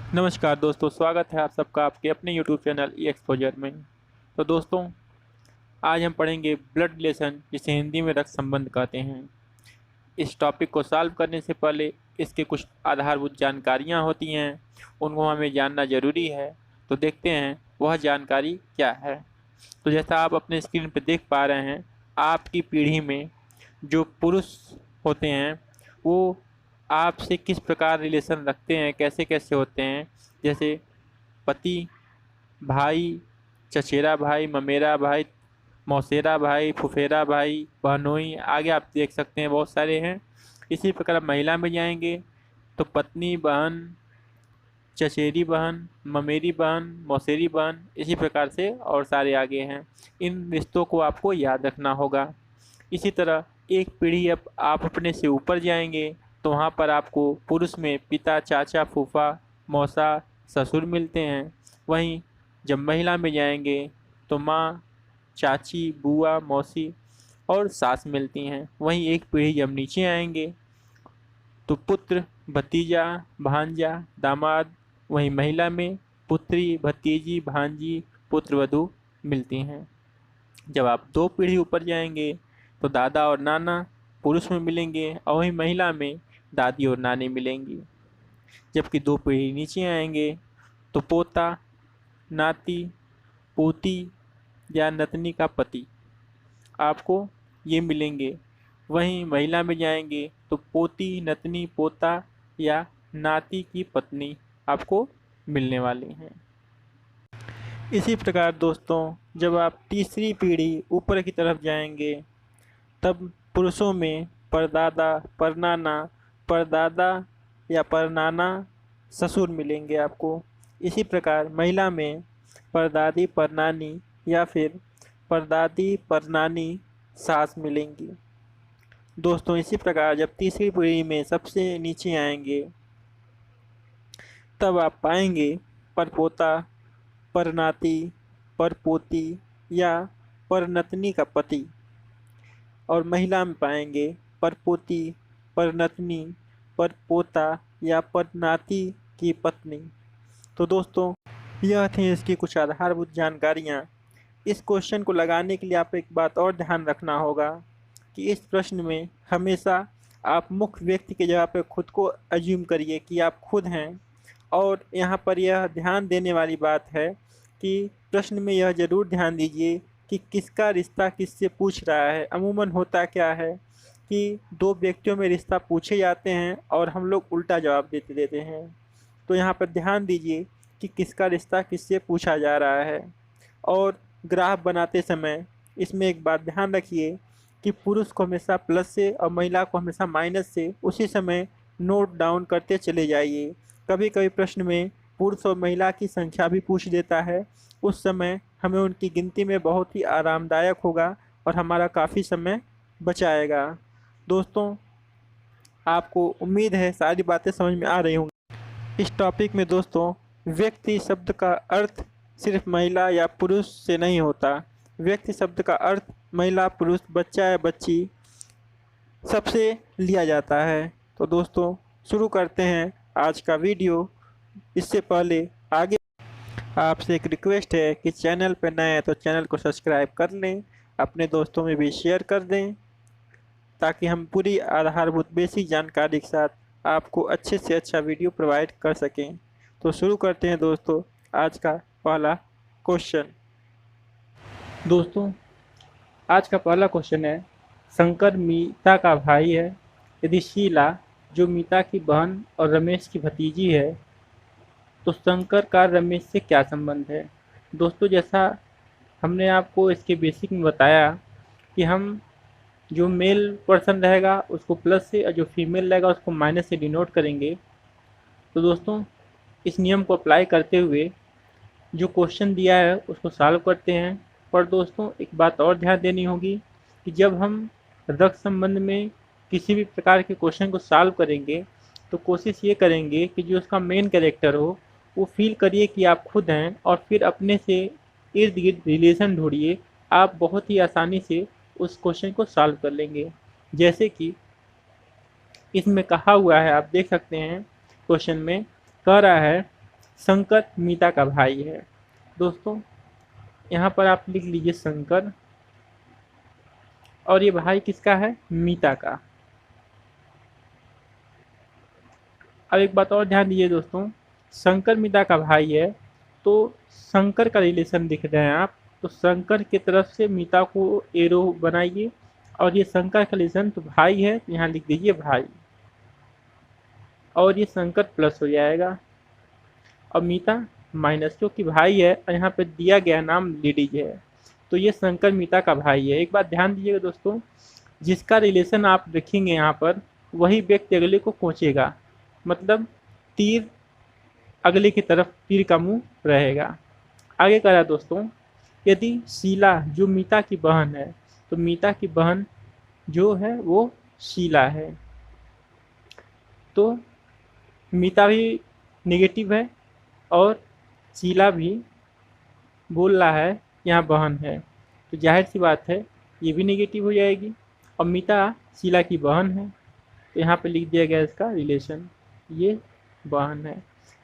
नमस्कार दोस्तों, स्वागत है आप सबका आपके अपने YouTube चैनल ई एक्सपोजर में। तो दोस्तों, आज हम पढ़ेंगे ब्लड रिलेशन, जिसे हिंदी में रक्त संबंध कहते हैं। इस टॉपिक को सॉल्व करने से पहले इसके कुछ आधारभूत जानकारियाँ होती हैं, उनको हमें जानना ज़रूरी है। तो देखते हैं वह जानकारी क्या है। तो जैसा आप अपने स्क्रीन पर देख पा रहे हैं, आपकी पीढ़ी में जो पुरुष होते हैं वो आपसे किस प्रकार रिलेशन रखते हैं, कैसे कैसे होते हैं। जैसे पति, भाई, चचेरा भाई, ममेरा भाई, मौसेरा भाई, फुफेरा भाई, बहनोई, आगे आप देख सकते हैं बहुत सारे हैं। इसी प्रकार महिला में जाएंगे तो पत्नी, बहन, चचेरी बहन, ममेरी बहन, मौसेरी बहन, इसी प्रकार से और सारे आगे हैं। इन रिश्तों को आपको याद रखना होगा। इसी तरह एक पीढ़ी अब आप अपने से ऊपर जाएंगे तो वहाँ पर आपको पुरुष में पिता, चाचा, फूफा, मौसा, ससुर मिलते हैं। वहीं जब महिला में जाएंगे तो माँ, चाची, बुआ, मौसी और सास मिलती हैं। वहीं एक पीढ़ी जब नीचे आएंगे तो पुत्र, भतीजा, भांजा, दामाद, वहीं महिला में पुत्री, भतीजी, भांजी, पुत्रवधू मिलती हैं। जब आप दो पीढ़ी ऊपर जाएंगे तो दादा और नाना पुरुष में मिलेंगे और वहीं महिला में दादी और नानी मिलेंगी। जबकि दो पीढ़ी नीचे आएंगे तो पोता, नाती, पोती या नतनी का पति आपको ये मिलेंगे। वहीं महिला में जाएंगे तो पोती, नतनी, पोता या नाती की पत्नी आपको मिलने वाली हैं। इसी प्रकार दोस्तों, जब आप तीसरी पीढ़ी ऊपर की तरफ जाएंगे तब पुरुषों में परदादा, परनाना, परदादा या परनाना ससुर मिलेंगे आपको। इसी प्रकार महिला में परदादी, परनानी या फिर परदादी, परनानी सास मिलेंगी। दोस्तों, इसी प्रकार जब तीसरी पीढ़ी में सबसे नीचे आएंगे तब आप पाएंगे परपोता, परनाती, परपोती या परनतनी का पति। और महिला में पाएंगे परपोती, परनतनी, परपोता या परनाती की पत्नी। तो दोस्तों, यह थी इसकी कुछ आधारभूत जानकारियाँ। इस क्वेश्चन को लगाने के लिए आप एक बात और ध्यान रखना होगा कि इस प्रश्न में हमेशा आप मुख्य व्यक्ति की जगह पर खुद को अज्यूम करिए कि आप खुद हैं। और यहाँ पर यह ध्यान देने वाली बात है कि प्रश्न में यह ज़रूर ध्यान दीजिए कि किसका रिश्ता किससे पूछ रहा है। अमूमन होता क्या है कि दो व्यक्तियों में रिश्ता पूछे जाते हैं और हम लोग उल्टा जवाब देते देते हैं। तो यहाँ पर ध्यान दीजिए कि किसका रिश्ता किससे पूछा जा रहा है। और ग्राफ बनाते समय इसमें एक बात ध्यान रखिए कि पुरुष को हमेशा प्लस से और महिला को हमेशा माइनस से उसी समय नोट डाउन करते चले जाइए। कभी कभी प्रश्न में पुरुष और महिला की संख्या भी पूछ देता है, उस समय हमें उनकी गिनती में बहुत ही आरामदायक होगा और हमारा काफ़ी समय बचाएगा। दोस्तों, आपको उम्मीद है सारी बातें समझ में आ रही होंगी। इस टॉपिक में दोस्तों, व्यक्ति शब्द का अर्थ सिर्फ महिला या पुरुष से नहीं होता। व्यक्ति शब्द का अर्थ महिला, पुरुष, बच्चा या बच्ची सबसे लिया जाता है। तो दोस्तों, शुरू करते हैं आज का वीडियो। इससे पहले आगे आपसे एक रिक्वेस्ट है कि चैनल पर नए हैं तो चैनल को सब्सक्राइब कर लें, अपने दोस्तों में भी शेयर कर दें, ताकि हम पूरी आधारभूत बेसिक जानकारी के साथ आपको अच्छे से अच्छा वीडियो प्रोवाइड कर सकें। तो शुरू करते हैं दोस्तों आज का पहला क्वेश्चन। दोस्तों, आज का पहला क्वेश्चन है, शंकर मीता का भाई है। यदि शीला, जो मीता की बहन और रमेश की भतीजी है, तो शंकर का रमेश से क्या संबंध है। दोस्तों, जैसा हमने आपको इसके बेसिक में बताया कि हम जो मेल पर्सन रहेगा उसको प्लस से और जो फीमेल रहेगा उसको माइनस से डिनोट करेंगे। तो दोस्तों, इस नियम को अप्लाई करते हुए जो क्वेश्चन दिया है उसको सॉल्व करते हैं। पर दोस्तों, एक बात और ध्यान देनी होगी कि जब हम रक्त संबंध में किसी भी प्रकार के क्वेश्चन को सॉल्व करेंगे तो कोशिश ये करेंगे कि जो उसका मेन कैरेक्टर हो वो फील करिए कि आप खुद हैं, और फिर अपने से इर्द गिर्द रिलेशन ढूंढिए। आप बहुत ही आसानी से उस क्वेश्चन को सॉल्व कर लेंगे। जैसे कि इसमें कहा हुआ है, आप देख सकते हैं क्वेश्चन में कह रहा है शंकर मीता का भाई है। दोस्तों यहाँ पर आप लिख लीजिए शंकर, और ये भाई किसका है? मीता का। अब एक बात और ध्यान दीजिए दोस्तों, शंकर मीता का भाई है तो शंकर का रिलेशन दिख रहे हैं आप, तो शंकर की तरफ से मीता को एरो बनाइए, और ये शंकर का रिलेशन तो भाई है, तो यहाँ लिख दीजिए भाई, और ये शंकर प्लस हो जाएगा, और मीता माइनस, क्योंकि भाई है और यहाँ पे दिया गया नाम लेडीज है, तो ये शंकर मीता का भाई है। एक बात ध्यान दीजिएगा दोस्तों, जिसका रिलेशन आप रखेंगे यहाँ पर वही व्यक्ति अगले को कोचेगा, मतलब तीर अगले की तरफ तीर का मुंह रहेगा। आगे कह रहा है दोस्तों, यदि शीला जो मीता की बहन है, तो मीता की बहन जो है वो शीला है, तो मीता भी नेगेटिव है और शीला भी बोल रहा है यहाँ बहन है, तो जाहिर सी बात है ये भी नेगेटिव हो जाएगी, और मीता शीला की बहन है, तो यहाँ पे लिख दिया गया इसका रिलेशन, ये बहन है।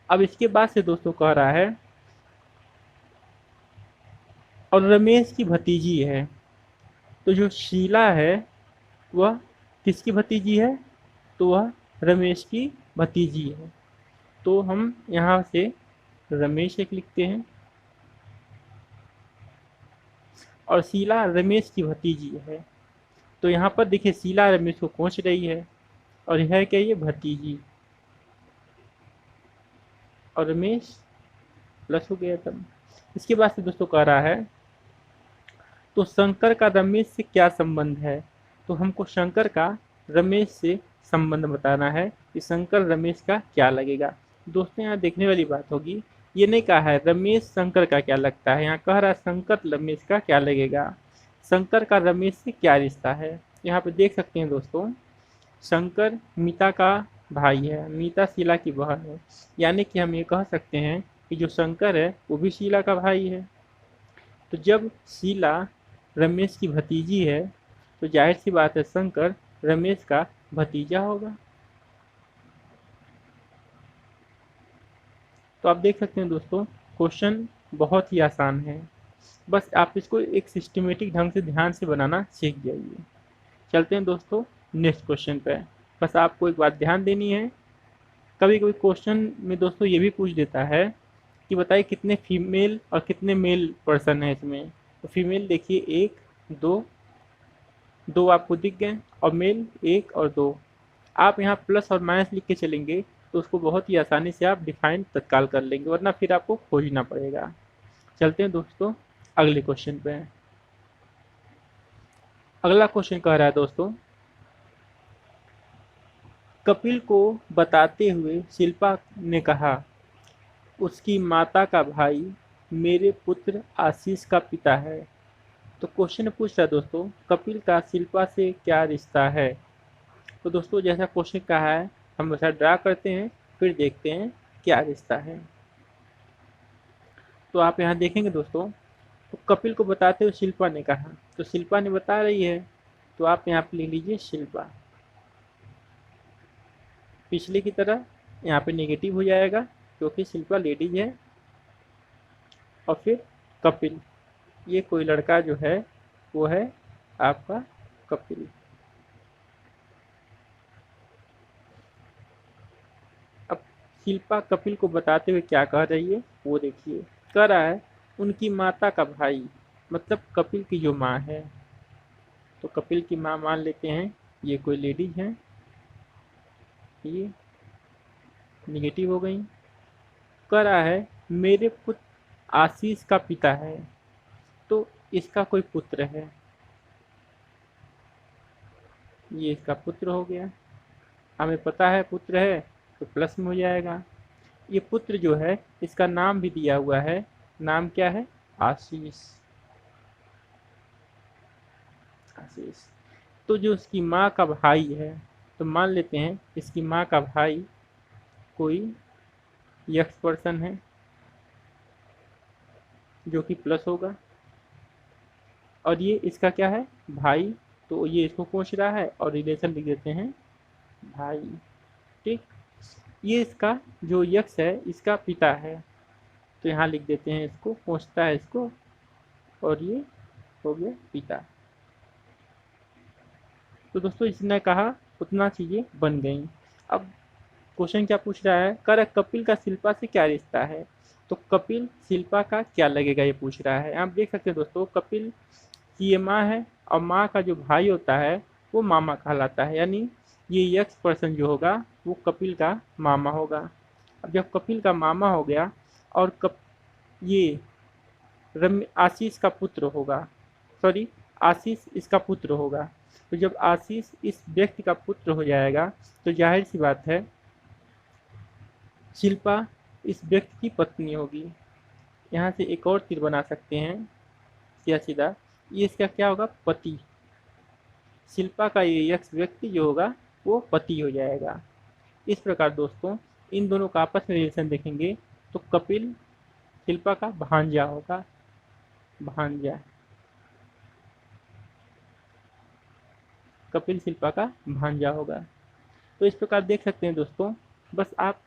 अब इसके बाद से दोस्तों कह रहा है और रमेश की भतीजी है, तो जो शीला है वह किसकी भतीजी है? तो वह रमेश की भतीजी है, तो हम यहाँ से रमेश एक लिखते हैं, और शीला रमेश की भतीजी है, तो यहाँ पर देखिए शीला रमेश को कोच रही है, और यह है क्या? ये भतीजी, और रमेश प्लस हो गया तब। इसके बाद से दोस्तों कह रहा है तो शंकर का रमेश से क्या संबंध है? तो हमको शंकर का रमेश से संबंध बताना है कि शंकर रमेश का क्या लगेगा। दोस्तों यहाँ देखने वाली बात होगी, ये नहीं कहा है रमेश शंकर का क्या लगता है, यहाँ कह रहा है शंकर रमेश का क्या लगेगा। शंकर का रमेश से क्या रिश्ता है? यहाँ पे देख सकते हैं दोस्तों, शंकर मीता का भाई है, मीता शीला की बहन है, यानी कि हम ये कह सकते हैं कि जो शंकर है वो भी शीला का भाई है। तो जब शीला रमेश की भतीजी है तो जाहिर सी बात है शंकर रमेश का भतीजा होगा। तो आप देख सकते हैं दोस्तों, क्वेश्चन बहुत ही आसान है, बस आप इसको एक सिस्टमेटिक ढंग से ध्यान से बनाना सीख जाइए। चलते हैं दोस्तों नेक्स्ट क्वेश्चन पे। बस आपको एक बात ध्यान देनी है, कभी कभी क्वेश्चन में दोस्तों ये भी पूछ देता है कि बताइए कितने फीमेल और कितने मेल पर्सन है इसमें। तो फीमेल देखिए एक, दो, दो आपको दिख गए, और मेल एक और दो। आप यहाँ प्लस और माइनस लिख के चलेंगे तो उसको बहुत ही आसानी से आप डिफाइन तत्काल कर लेंगे, वरना फिर आपको खोजना पड़ेगा। चलते हैं दोस्तों अगले क्वेश्चन पे। अगला क्वेश्चन कह रहा है दोस्तों, कपिल को बताते हुए शिल्पा ने कहा उसकी माता का भाई मेरे पुत्र आशीष का पिता है। तो क्वेश्चन पूछ रहा है दोस्तों, कपिल का शिल्पा से क्या रिश्ता है? तो दोस्तों जैसा क्वेश्चन कहा है हम वैसा ड्रा करते हैं, फिर देखते हैं क्या रिश्ता है। तो आप यहाँ देखेंगे दोस्तों, तो कपिल को बताते हुए शिल्पा ने कहा, तो शिल्पा ने बता रही है, तो आप यहाँ पे लिख लीजिए शिल्पा, पिछले की तरह यहाँ पे नेगेटिव हो जाएगा क्योंकि शिल्पा लेडीज है, और फिर कपिल, ये कोई लड़का जो है वो है आपका कपिल। अब शिल्पा कपिल को बताते हुए क्या कह रही है वो देखिए, कह रहा है उनकी माता का भाई, मतलब कपिल की जो माँ है, तो कपिल की माँ मान लेते हैं ये कोई लेडीज है, ये निगेटिव हो गई। कह रहा है मेरे पुत्र आशीष का पिता है, तो इसका कोई पुत्र है, ये इसका पुत्र हो गया, हमें पता है पुत्र है तो प्लस में हो जाएगा। ये पुत्र जो है इसका नाम भी दिया हुआ है, नाम क्या है? आशीष। आशीष, तो जो उसकी माँ का भाई है, तो मान लेते हैं इसकी माँ का भाई कोई यक्स पर्सन है जो कि प्लस होगा, और ये इसका क्या है? भाई, तो ये इसको पूछ रहा है और रिलेशन लिख देते हैं भाई। ठीक, ये इसका जो यक्स है इसका पिता है, तो यहाँ लिख देते हैं इसको, पहुँचता है इसको, और ये हो गया पिता। तो दोस्तों इसने कहा उतना चीज़ें बन गई। अब क्वेश्चन क्या पूछ रहा है, कर कपिल का शिल्पा से क्या रिश्ता है। तो कपिल शिल्पा का क्या लगेगा ये पूछ रहा है। आप देख सकते हैं दोस्तों, कपिल की ये माँ है और माँ का जो भाई होता है वो मामा कहलाता है, यानी ये यक्स पर्सन जो होगा वो कपिल का मामा होगा। अब जब कपिल का मामा हो गया और ये आशीष का पुत्र होगा, सॉरी, आशीष इसका पुत्र होगा। तो जब आशीष इस व्यक्ति का पुत्र हो जाएगा तो जाहिर सी बात है शिल्पा इस व्यक्ति की पत्नी होगी। यहाँ से एक और तीर बना सकते हैं सीधा सीधा, ये इसका क्या होगा, पति। शिल्पा का ये यक्ष व्यक्ति जो होगा वो पति हो जाएगा। इस प्रकार दोस्तों इन दोनों का आपस में रिलेशन देखेंगे तो कपिल शिल्पा का भांजा होगा, भांजा। कपिल शिल्पा का भांजा होगा। तो इस प्रकार देख सकते हैं दोस्तों, बस आप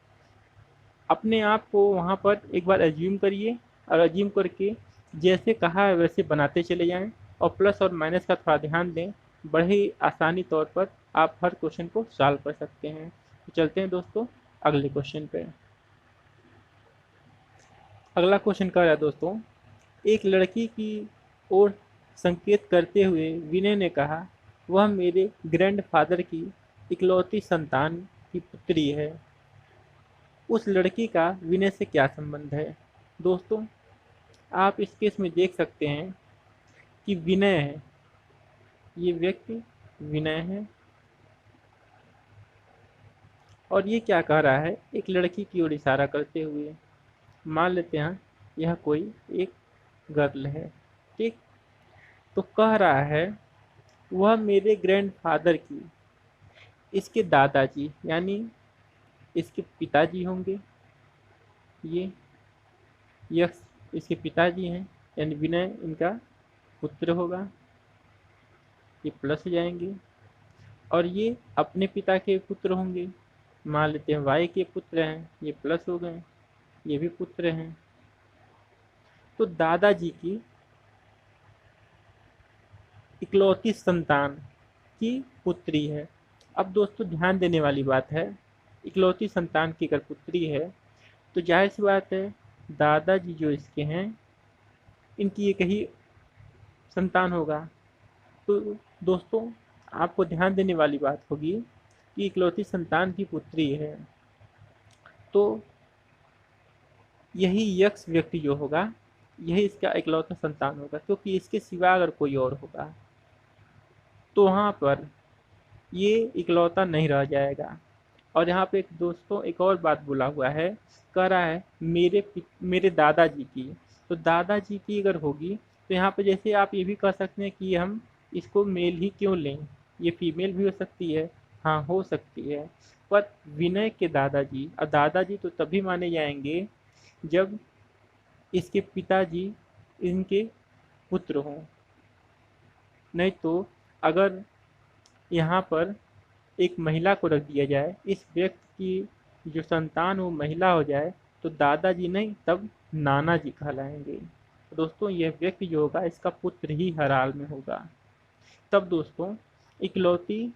अपने आप को वहाँ पर एक बार एज्यूम करिए और एज्यूम करके जैसे कहा है वैसे बनाते चले जाएं और प्लस और माइनस का थोड़ा ध्यान दें। बड़े ही आसानी तौर पर आप हर क्वेश्चन को सॉल्व कर सकते हैं। तो चलते हैं दोस्तों अगले क्वेश्चन पे। अगला क्वेश्चन कह रहा है दोस्तों, एक लड़की की ओर संकेत करते हुए विनय ने कहा, वह मेरे ग्रैंडफादर की इकलौती संतान की पुत्री है। उस लड़की का विनय से क्या संबंध है। दोस्तों आप इस केस में देख सकते हैं कि विनय है, ये व्यक्ति विनय है और ये क्या कह रहा है, एक लड़की की ओर इशारा करते हुए। मान लेते हैं यह कोई एक गर्ल है, ठीक। तो कह रहा है वह मेरे ग्रैंडफादर की, इसके दादाजी यानी इसके पिताजी होंगे, ये यक्स इसके पिताजी हैं, यानी विनय इनका पुत्र होगा, ये प्लस हो जाएंगे। और ये अपने पिता के पुत्र होंगे, मान लेते हैं वाई के पुत्र हैं, ये प्लस हो गए, ये भी पुत्र हैं। तो दादाजी की इकलौती संतान की पुत्री है। अब दोस्तों ध्यान देने वाली बात है, इकलौती संतान की अगर पुत्री है तो जाहिर सी बात है दादाजी जो इसके हैं इनकी एक ही संतान होगा। तो दोस्तों आपको ध्यान देने वाली बात होगी कि इकलौती संतान की पुत्री है तो यही यक्ष व्यक्ति जो होगा यही इसका इकलौता संतान होगा, क्योंकि इसके सिवा अगर कोई और होगा तो वहाँ पर ये इकलौता नहीं रह जाएगा। और यहाँ पे एक दोस्तों एक और बात बोला हुआ है, कह रहा है मेरे दादाजी की। तो दादाजी की अगर होगी तो यहाँ पे जैसे आप ये भी कह सकते हैं कि हम इसको मेल ही क्यों लें, ये फीमेल भी हो सकती है, हाँ हो सकती है। पर विनय के दादाजी, और दादाजी तो तभी माने जाएंगे जब इसके पिताजी इनके पुत्र हों। नहीं तो अगर यहाँ पर एक महिला को रख दिया जाए, इस व्यक्ति की जो संतान वो महिला हो जाए तो दादाजी नहीं तब नाना जी कहलाएंगे। तो दोस्तों यह व्यक्ति जो होगा इसका पुत्र ही हर हाल में होगा। तब दोस्तों इकलौती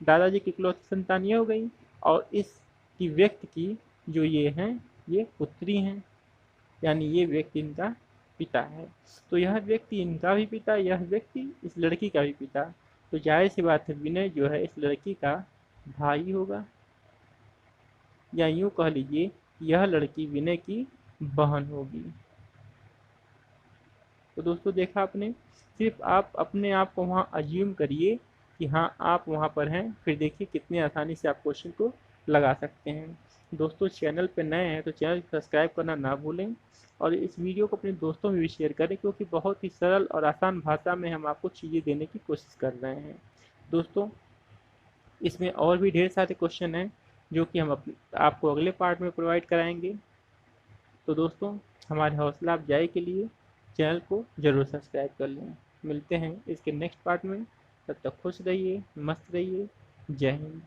दादाजी की इकलौती संतान ये हो गई और इसकी व्यक्ति की जो ये हैं ये पुत्री हैं, यानी ये व्यक्ति इनका पिता है। तो यह व्यक्ति इनका भी पिता, यह व्यक्ति इस लड़की का भी पिता। तो जाहिर सी बात है विनय जो है इस लड़की का भाई होगा, या यूं कह लीजिए यह लड़की विनय की बहन होगी। तो दोस्तों देखा आपने, सिर्फ आप अपने आप को वहाँ अज्यूम करिए कि हाँ आप वहाँ पर हैं, फिर देखिए कितनी आसानी से आप क्वेश्चन को लगा सकते हैं। दोस्तों चैनल पर नए हैं तो चैनल को सब्सक्राइब करना ना भूलें और इस वीडियो को अपने दोस्तों में भी शेयर करें, क्योंकि बहुत ही सरल और आसान भाषा में हम आपको चीज़ें देने की कोशिश कर रहे हैं। दोस्तों इसमें और भी ढेर सारे क्वेश्चन हैं जो कि हम आपको अगले पार्ट में प्रोवाइड कराएंगे। तो दोस्तों हमारे हौसला अफजाई के लिए चैनल को ज़रूर सब्सक्राइब कर लें। मिलते हैं इसके नेक्स्ट पार्ट में, तब तक खुश रहिए, मस्त रहिए। जय हिंद।